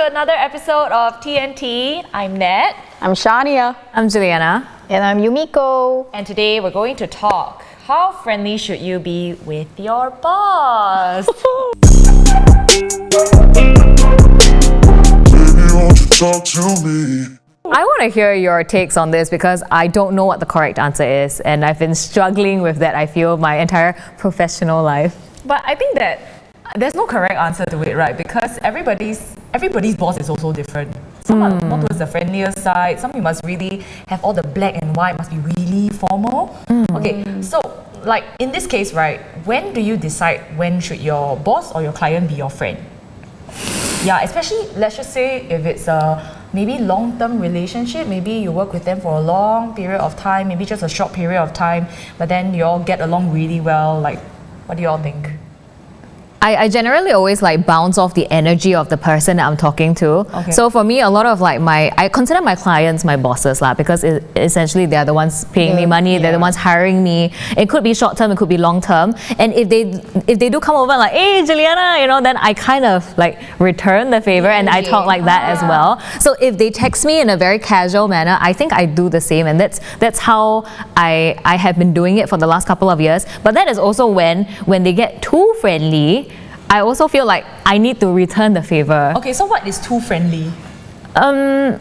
another episode of TNT. I'm Nat. I'm Shawnia. I'm Juliana. And I'm Yumiko. And today we're going to talk how friendly should you be with your boss? Baby, won't you talk to me? I want to hear your takes on this because I don't know what the correct answer is, and I've been struggling with that, I feel, my entire professional life. But I think that there's no correct answer to it, right? Because everybody's boss is also different. Some are more towards the friendlier side. Some you must really have all the black and white, must be really formal. Okay, so like in this case, right, when do you decide when should your boss or your client be your friend? Yeah, especially let's just say if it's a maybe long-term relationship, maybe you work with them for a long period of time, maybe just a short period of time, but then you all get along really well. Like, what do you all think? I generally always like bounce off the energy of the person that I'm talking to. Okay. So for me, a lot of like I consider my clients my bosses lah, because essentially they're the ones paying me money, they're the ones hiring me. It could be short term, it could be long term. And if they do come over like, hey Juliana, you know, then I kind of like return the favor and I talk like that as well. So if they text me in a very casual manner, I think I do the same, and that's how I have been doing it for the last couple of years. But that is also when they get too friendly, I also feel like I need to return the favor. Okay, so what is too friendly? Like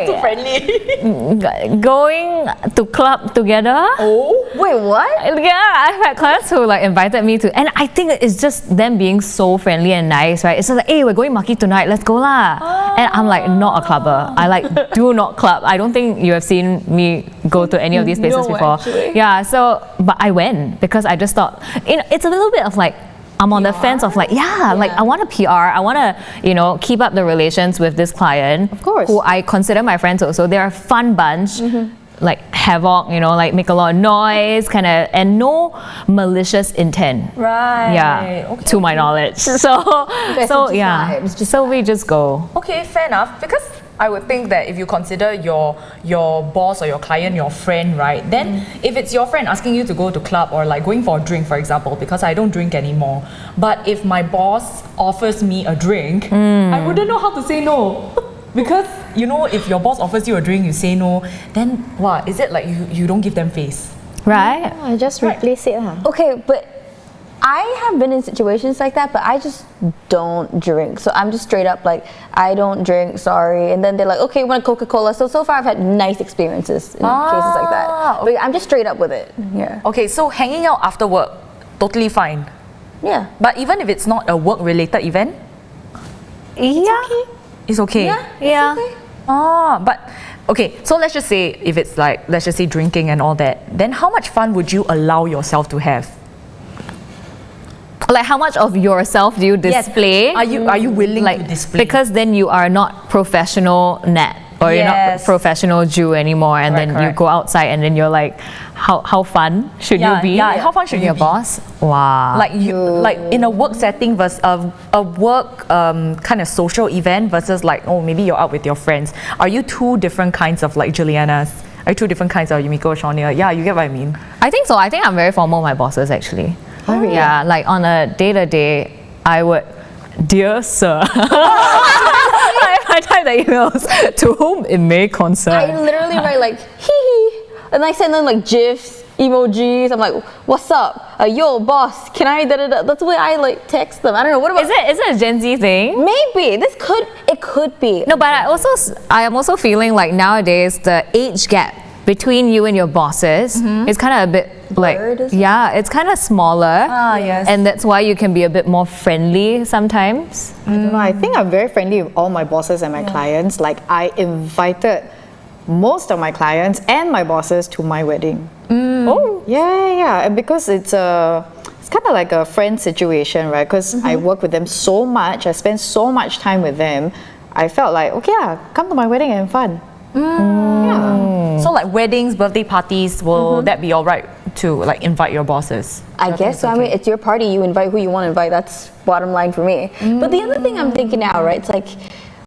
Too friendly? going to club together. Oh, Wait, what? Yeah, I've had clients who like invited me to, and I think it's just them being so friendly and nice, right? It's just like, hey, we're going market tonight, let's go lah. And I'm like not a clubber. I like do not club. I don't think you have seen me go to any of these places before. Actually. Yeah, so but I went because I just thought, you know, it's a little bit of like, I'm on the fence of like, like I want a PR, I want to, you know, keep up the relations with this client. Of course. Who I consider my friends also. They're a fun bunch, like havoc, you know, like make a lot of noise, kind of, and no malicious intent. right. Yeah, Okay. to my knowledge. So just yeah, vibes, so we just go. Okay, fair enough. Because I would think that if you consider your boss or your client your friend, right? Then if it's your friend asking you to go to club or like going for a drink, for example, because I don't drink anymore. But if my boss offers me a drink, I wouldn't know how to say no. Because you know, if your boss offers you a drink, you say no, then what? Is it like you don't give them face? Right? I just replace it. Okay, but I have been in situations like that, but I just don't drink. So I'm just straight up like, I don't drink, sorry. And then they're like, okay, you want a Coca-Cola? So far I've had nice experiences in cases like that. But I'm just straight up with it. Yeah. Okay, so hanging out after work, totally fine. Yeah. But even if it's not a work-related event, Yeah. it's okay. Yeah. But okay, so let's just say if it's like, let's just say drinking and all that, then how much fun would you allow yourself to have? Like how much of yourself do you display? Are you willing like to display? because then you are not professional Nat, or you're not Yes. professional Jew anymore, and then you correct. go outside and then you're like, how fun should you be? Yeah, how fun should with you your be? boss? Wow. Like like in a work setting versus a work kind of social event versus like, oh, maybe you're out with your friends. Are you two different kinds of like Julianas? Are you two different kinds of Yumiko, Shawnia? Yeah, you get what I mean. I think so. I think I'm very formal with my bosses actually. Oh, really? Yeah, like on a day-to-day, I would, dear sir. I type the emails to whom it may concern. I literally write like, hee hee. And I send them like GIFs, emojis. I'm like, what's up? Yo, boss, can I da-da-da? That's the way I like text them. I don't know. What about... Is it a Gen Z thing? Maybe. It could be. No, but I am also feeling like nowadays the age gap between you and your bosses is kind of a bit Blurred, like, is it? yeah, it's kind of smaller. Yes. And that's why you can be a bit more friendly sometimes. I don't know. I think I'm very friendly with all my bosses and my clients. Like I invited most of my clients and my bosses to my wedding. Oh, Yeah. And because it's kind of like a friend situation, right? Because I work with them so much, I spend so much time with them. I felt like, okay, come to my wedding and have fun. Yeah. So like weddings, birthday parties, will that be all right to like invite your bosses? I guess so. I mean, it's your party. You invite who you want to invite. That's bottom line for me. But the other thing I'm thinking now, right? It's like,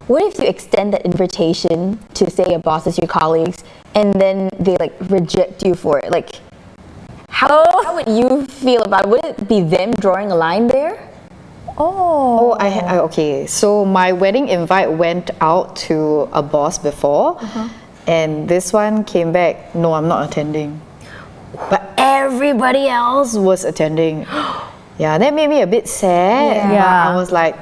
what if you extend that invitation to, say, your bosses, your colleagues, and then they like reject you for it? Like, how would you feel about it? Would it be them drawing a line there? Oh, okay. So my wedding invite went out to a boss before, and this one came back, no, I'm not attending. But everybody else was attending. Yeah, that made me a bit sad. Yeah. I was like,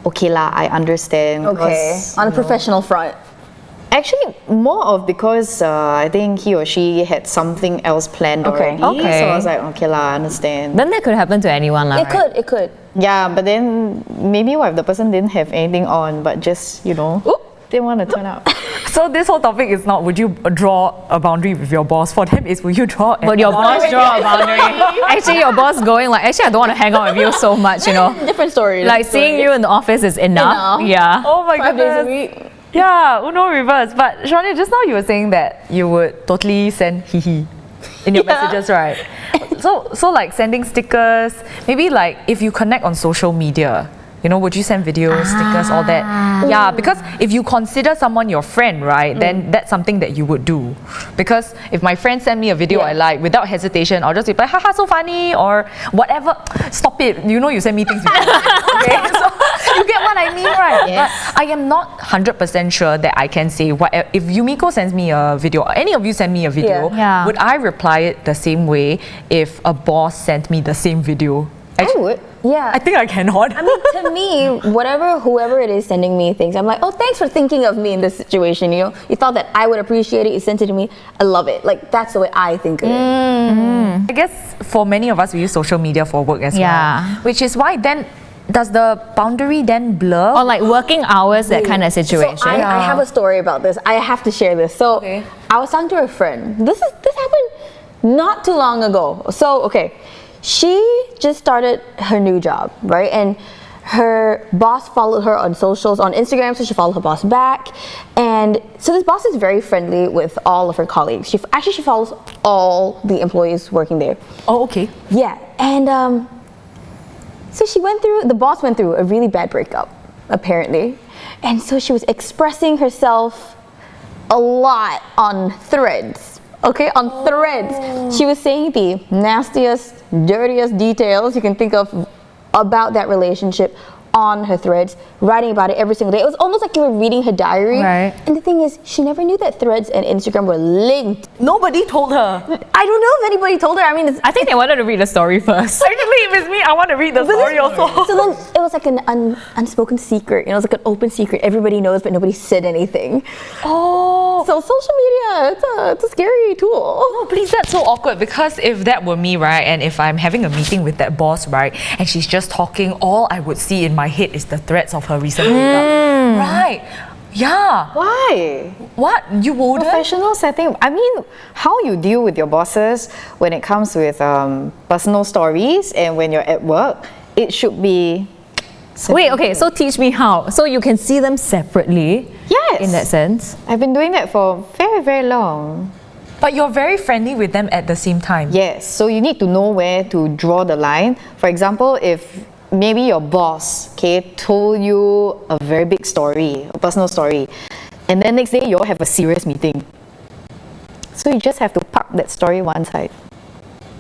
okay lah, I understand. Okay. 'cause, On a you know, professional front. Actually, more of because I think he or she had something else planned Okay. already. Okay. So I was like, okay lah, I understand. Then that could happen to anyone, lah. It could. Yeah, but then maybe what if the person didn't have anything on, but just, you know, didn't want to turn up. So this whole topic is not would you draw a boundary with your boss. For them, is will you draw? But your boss draw a boundary. Actually, your boss going like, actually, I don't want to hang out with you so much, you know. Different story. Like seeing you in the office is enough. Enough. Yeah. Oh my 5 days a goodness. week. Yeah, Uno reverse. But Shawnia, just now you were saying that you would totally send hee in your messages, right? So like sending stickers, maybe like if you connect on social media, you know, would you send videos, stickers, all that? Yeah, because if you consider someone your friend, right, then that's something that you would do. Because if my friend send me a video I like, without hesitation, I'll just reply, haha, so funny, or whatever. Stop it. You know you send me things before. Okay, so you get what I mean, right? Yes. But I am not 100% sure that I can say, what if Yumiko sends me a video, or any of you send me a video, Yeah. would I reply it the same way if a boss sent me the same video? I would. Yeah. I think I cannot. I mean, to me, whoever it is sending me things, I'm like, oh, thanks for thinking of me in this situation. You know, you thought that I would appreciate it. You sent it to me. I love it. Like that's the way I think of it. I guess for many of us, we use social media for work as Yeah. well. Which is why then, does the boundary then blur? Or like working hours, that kind of situation. So I have a story about this. I have to share this. So Okay. I was talking to a friend. This happened not too long ago. So okay, she just started her new job, right? And her boss followed her on socials, on Instagram, so she followed her boss back. And so this boss is very friendly with all of her colleagues. She follows all the employees working there. Oh, okay. Yeah, and so the boss went through a really bad breakup, apparently. And so she was expressing herself a lot on Threads. Okay, on Threads. She was saying the nastiest, dirtiest details you can think of about that relationship on her Threads, writing about it every single day. It was almost like you were reading her diary. Right. And the thing is, she never knew that Threads and Instagram were linked. Nobody told her. I don't know if anybody told her. I mean, I think they wanted to read the story first. Actually, if it's me, I want to read the story also. So then it was like an unspoken secret. You know, it was like an open secret. Everybody knows, but nobody said anything. Oh. So social media, it's a scary tool. Oh, please, that's so awkward because if that were me, right, and if I'm having a meeting with that boss, right, and she's just talking, all I would see in my head is the threads of her recent breakup. Right. Yeah. Why? What? You wouldn't? Professional setting. I mean, how you deal with your bosses when it comes with personal stories and when you're at work, it should be. Wait, okay, so teach me how. So you can see them separately. Yes. In that sense. I've been doing that for very, very long. But you're very friendly with them at the same time. Yes, so you need to know where to draw the line. For example, if maybe your boss, told you a very big story, a personal story, and then next day you all have a serious meeting. So you just have to park that story one side.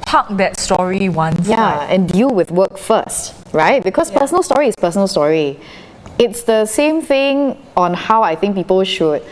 Park that story once. Yeah, and deal with work first, right? Because personal story is personal story. It's the same thing on how I think people should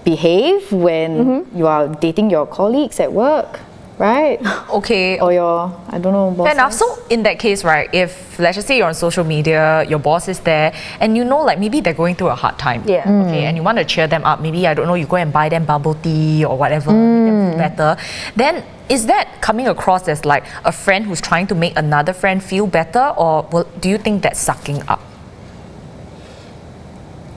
behave when you are dating your colleagues at work, right? Okay. Or your, I don't know, bosses. Fair enough. So in that case, right, if let's just say you're on social media, your boss is there, and you know, like maybe they're going through a hard time. Yeah. Okay, and you want to cheer them up. Maybe I don't know, you go and buy them bubble tea or whatever, make them feel better. Then is that coming across as like a friend who's trying to make another friend feel better, or do you think that's sucking up?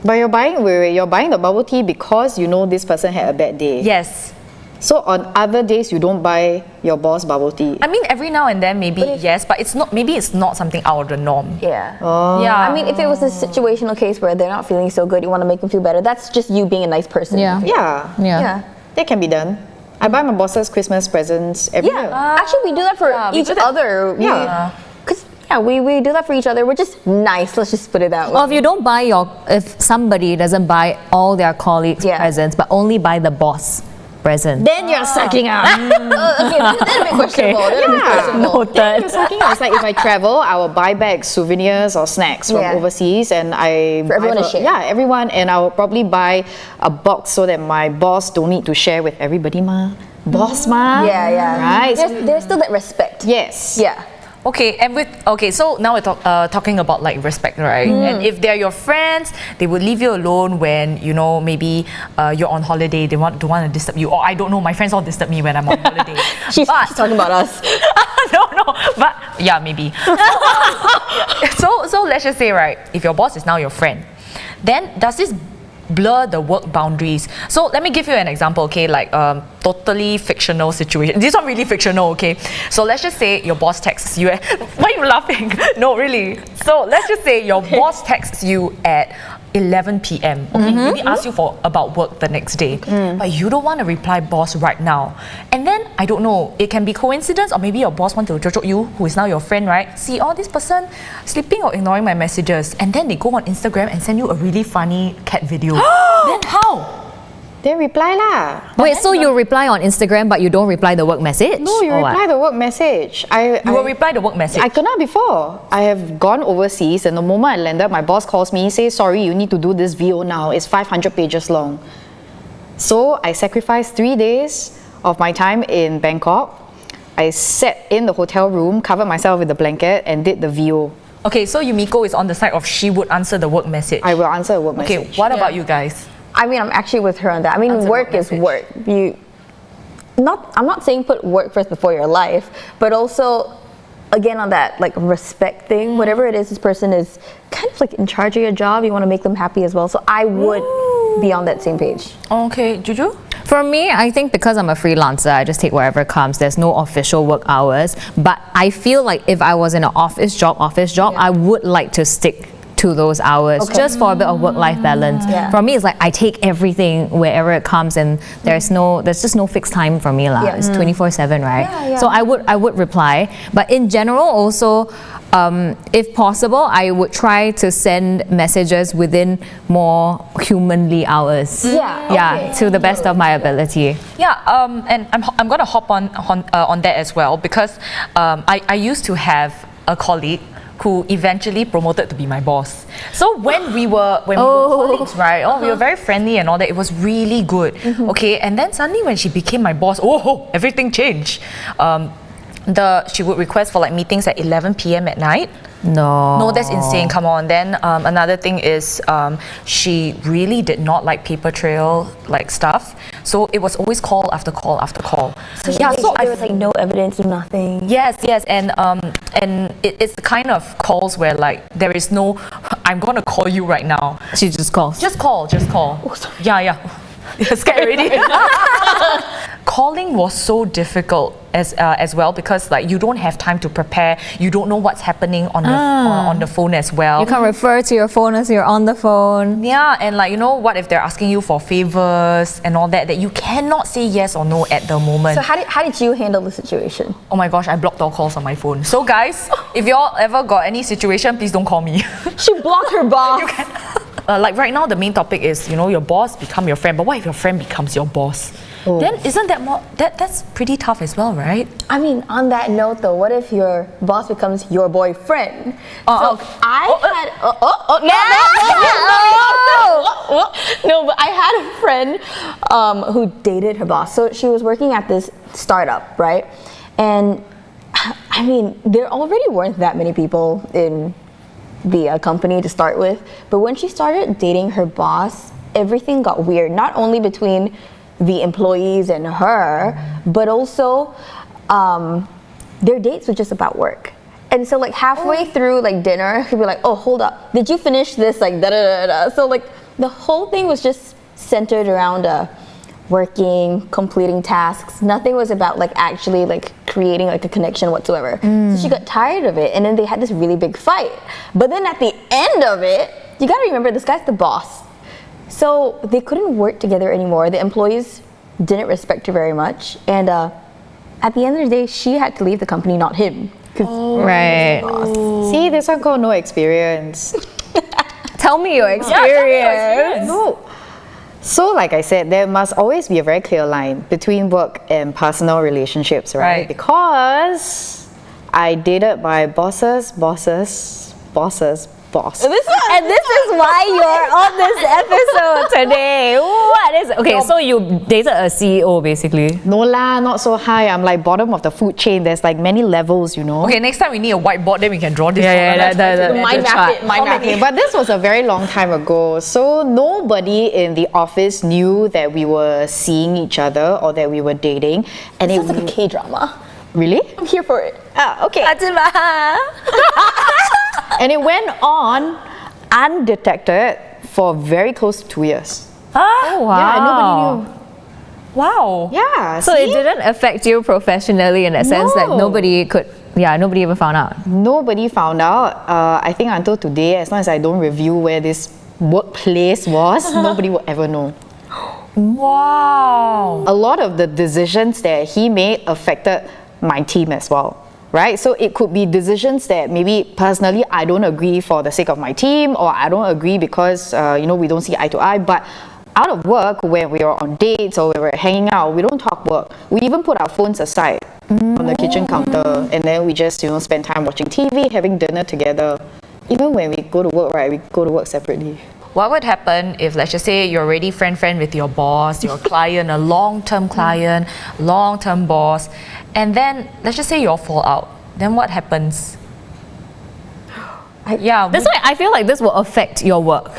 But you're buying the bubble tea because you know this person had a bad day. Yes. So on other days you don't buy your boss bubble tea. I mean, every now and then maybe yes, but it's not. Maybe it's not something out of the norm. Yeah. Yeah. I mean, if it was a situational case where they're not feeling so good, you want to make them feel better, that's just you being a nice person. Yeah. Yeah. Yeah. That can be done. I buy my bosses Christmas presents every year. Actually, we do that for we each do that. other. Yeah. Because we do that for each other. We're just nice. Let's just put it that way. Or if you don't buy if somebody doesn't buy all their colleagues Yeah. presents, but only buy the boss present. Then you're sucking up. Okay, that's a bit questionable. That's a bit questionable. Then you're sucking up. It's like if I travel, I will buy back souvenirs or snacks from Yeah. overseas, and For everyone to share. Yeah, everyone, and I will probably buy a box so that my boss don't need to share with everybody, ma. Boss, ma. Yeah. Right. There's still that respect. Yes. Yeah. Okay, so now we're talking about like respect, right? And if they're your friends, they would leave you alone when maybe you're on holiday. They don't want to disturb you, or I don't know. My friends all disturb me when I'm on holiday. She's talking about us. no, but yeah, maybe. So let's just say, right, if your boss is now your friend, then does this blur the work boundaries? So let me give you an example, okay, like totally fictional situation. This one really fictional, okay? So let's just say your boss texts you. Why are you laughing? No, really. So let's just say your boss texts you at 11 p.m. Okay, maybe ask you about work the next day, but you don't want to reply boss right now. And then I don't know, it can be coincidence, or maybe your boss want to joke you, who is now your friend, right? See, this person sleeping or ignoring my messages, and then they go on Instagram and send you a really funny cat video. Then how? Then reply lah. Wait, so you reply on Instagram but you don't reply the work message? No, you or what? reply the work message. You will reply the work message. I kena before. I have gone overseas, and the moment I landed, my boss calls me, says, sorry, you need to do this VO now. It's 500 pages long. So I sacrificed 3 days of my time in Bangkok. I sat in the hotel room, covered myself with a blanket, and did the VO. Okay, so Yumiko is on the side of she would answer the work message. I will answer a work Okay, message. what about you guys? I mean, I'm actually with her on that. I mean, Answer work work is message. work. I'm not saying put work first before your life, but also, again, on that like respect thing, whatever it is, this person is kind of like in charge of your job. You want to make them happy as well. So I would be on that same page. Okay, Juju? For me, I think because I'm a freelancer, I just take whatever comes. There's no official work hours. But I feel like if I was in an office job, I would like to stick to those hours just for a bit of work-life balance. Yeah. For me, it's like I take everything wherever it comes, and there's just no fixed time for me lah. Yeah. It's 24/7, right? Yeah. So I would reply, but in general also, if possible, I would try to send messages within more humanly hours. Yeah, To the best of my ability. Yeah, and I'm gonna hop on that as well, because I used to have a colleague who eventually promoted to be my boss. So when we were colleagues, right? We were very friendly and all that. It was really good. Okay, and then suddenly when she became my boss, everything changed. She would request for like meetings at 11 p.m. at night. No, that's insane. Come on. Then another thing is she really did not like paper trail like stuff. So it was always call after call after call. So there was like no evidence, nothing. Yes, and it's the kind of calls where like there is no, I'm gonna call you right now. She just calls. Just call. Yeah. You're scared already. Calling was so difficult as well, because like you don't have time to prepare. You don't know what's happening on the phone as well. You can't refer to your phone as you're on the phone. Yeah, and like what if they're asking you for favors and all that you cannot say yes or no at the moment. So how did you handle the situation? Oh my gosh, I blocked all calls on my phone. So guys, if y'all ever got any situation, please don't call me. She blocked her boss. Like right now, the main topic is, your boss become your friend. But what if your friend becomes your boss? Then isn't that that's pretty tough as well, right? I mean, on that note though, what if your boss becomes your boyfriend? No, but I had a friend who dated her boss. So she was working at this startup, right? And I mean, there already weren't that many people in the company to start with, but when she started dating her boss, everything got weird. Not only between the employees and her, but also their dates were just about work. And so like halfway through like dinner, he'd be like, oh, hold up, did you finish this? Like da da da da. So like the whole thing was just centered around working, completing tasks. Nothing was about like actually like creating like a connection whatsoever. So she got tired of it, and then they had this really big fight. But then at the end of it, you gotta remember, this guy's the boss. So they couldn't work together anymore. The employees didn't respect her very much. And at the end of the day, she had to leave the company, not him. Right. See, this one called no experience. Tell me your experience. No. So, like I said, there must always be a very clear line between work and personal relationships, right? Right. Because I dated my boss's boss. And this is why you're on this episode today. What is okay? So you dated a CEO basically. No lah, not so high. I'm like bottom of the food chain. There's like many levels, you know. Okay, next time we need a whiteboard, then we can draw this. Mind map it. Mind map Okay, it. but this was a very long time ago. So nobody in the office knew that we were seeing each other or that we were dating. And Sounds like a K-drama. really? I'm here for it. Ah, okay. And it went on undetected for very close to 2 years. Ah, Wow. Yeah, nobody knew. wow. Yeah. So it didn't affect you professionally in that sense that No. nobody ever found out. Nobody found out. I think until today, as long as I don't review where this workplace was, nobody will ever know. Wow. A lot of the decisions that he made affected my team as well, right? So it could be decisions that maybe personally I don't agree for the sake of my team, or I don't agree because we don't see eye to eye. But out of work, when we are on dates or when we're hanging out, we don't talk work. We even put our phones aside on the kitchen counter, and then we just spend time watching TV, having dinner together. Even when we go to work, right, we go to work separately. What would happen if, let's just say, you're already friend with your boss, your client, a long-term client, long-term boss, and then let's just say you all fall out? Then what happens? That's why I feel like this will affect your work,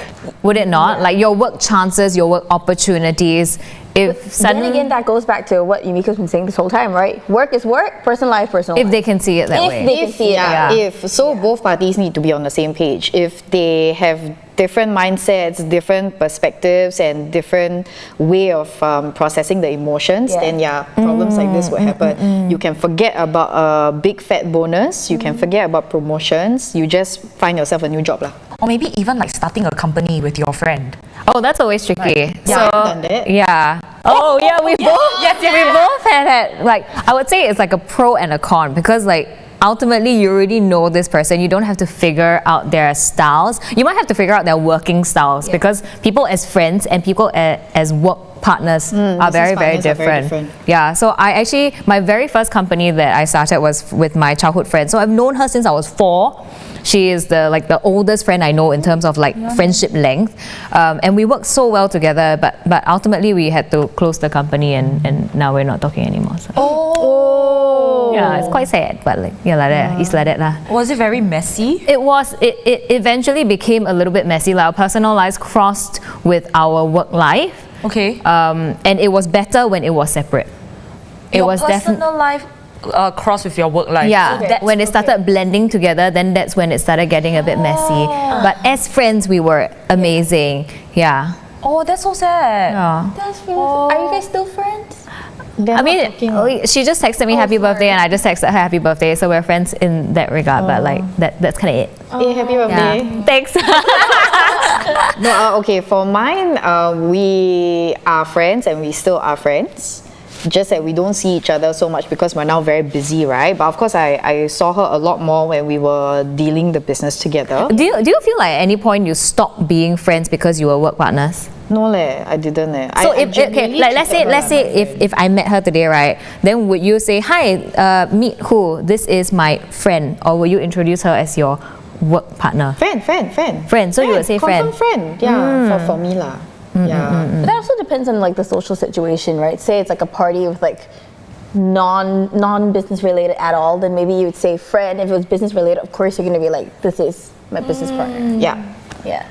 would it not? Like your work chances, your work opportunities. If Then suddenly, again, that goes back to what Yumiko's been saying this whole time, right? Work is work, personal life, personal if life. they can see it that If way. they can see it. Yeah. Both parties need to be on the same page. If they have different mindsets, different perspectives, and different way of processing the emotions, Yeah. then problems like this will happen. You can forget about a big fat bonus. You can forget about promotions. You just find yourself a new job lah. Or maybe even like starting a company with your friend. Oh, that's always tricky. Yeah, I've done that. Yeah. Oh, yeah, we both. We both had like I would say it's like a pro and a con because like ultimately you already know this person. You don't have to figure out their styles. You might have to figure out their working styles because people as friends and people as work partners are very, very partners are very different. different. Yeah, so my very first company that I started was with my childhood friend. So I've known her since I was 4. She is the oldest friend I know in terms of like friendship length, and we worked so well together. But ultimately we had to close the company, and now we're not talking anymore. So. Oh. Yeah, it's quite sad, but like like that. It's like that lah. Was it very messy? It was. It eventually became a little bit messy. Like our personal lives crossed with our work life. Okay. And it was better when it was separate. It Your was definitely. personal life cross with your work life. Yeah, So that's when it started blending together, then that's when it started getting a bit messy. But as friends, we were amazing. Yeah. Oh, that's so sad. Yeah. That's really Are you guys still friends? I mean, she just texted me happy birthday, and I just texted her happy birthday. So we're friends in that regard. But like that's kind of it. Hey, happy birthday. Yeah. Thanks. No, okay, for mine, we are friends and we still are friends. Just that we don't see each other so much because we're now very busy, right? But of course, I saw her a lot more when we were dealing the business together. do you feel like at any point you stopped being friends because you were work partners? No leh, I didn't leh. So I genuinely let's treated her say like my friend. if I met her today, right? Then would you say, "Hi, meet who? This is my friend," or will you introduce her as your work partner? Friend. Friend, so you would say confirm friend. Yeah, for me lah. Yeah. But that also depends on like the social situation, right? Say it's like a party with like non-business related at all, then maybe you would say friend. If it was business related, of course you're gonna be like, this is my business partner. Yeah. Yeah.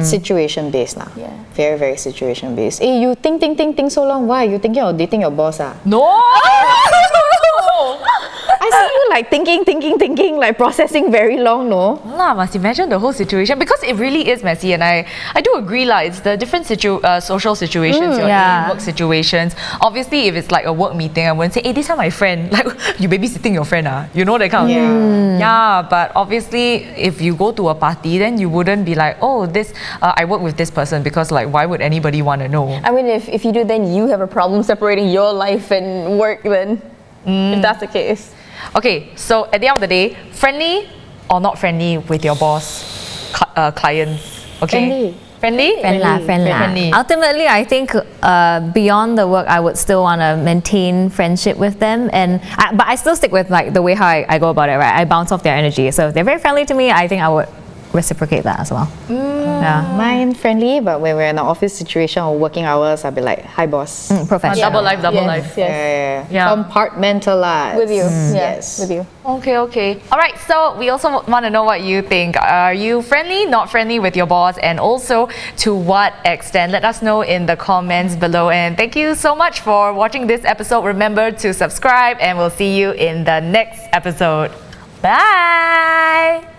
Situation based lah. Yeah. Very, very situation based. Hey, you think so long. Why? You thinking of dating your boss ah? No! I see you like thinking, like processing very long, no? Lah, must imagine the whole situation because it really is messy, and I do agree lah. It's the different social situations you're yeah. in, work situations. Obviously, if it's like a work meeting, I wouldn't say, "Hey, this is my friend." Like you babysitting your friend, you know that kind of thing. Yeah, but obviously, if you go to a party, then you wouldn't be like, "Oh, this I work with this person," because like why would anybody want to know? I mean, if you do, then you have a problem separating your life and work. Then, if that's the case. Okay, so at the end of the day, friendly or not friendly with your boss, clients? Okay. Friendly? Friendly. Ultimately, I think beyond the work, I would still want to maintain friendship with them, but I still stick with like the way how I go about it. Right, I bounce off their energy. So if they're very friendly to me, I think I would reciprocate that as well. Yeah. Mine friendly, but when we're in an office situation or working hours, I'll be like, hi boss. Professional. Double life. Yes. Yeah. Compartmentalize. With you. Yes. With you. Okay. All right, so we also want to know what you think. Are you friendly, not friendly with your boss? And also, to what extent? Let us know in the comments below. And thank you so much for watching this episode. Remember to subscribe, and we'll see you in the next episode. Bye!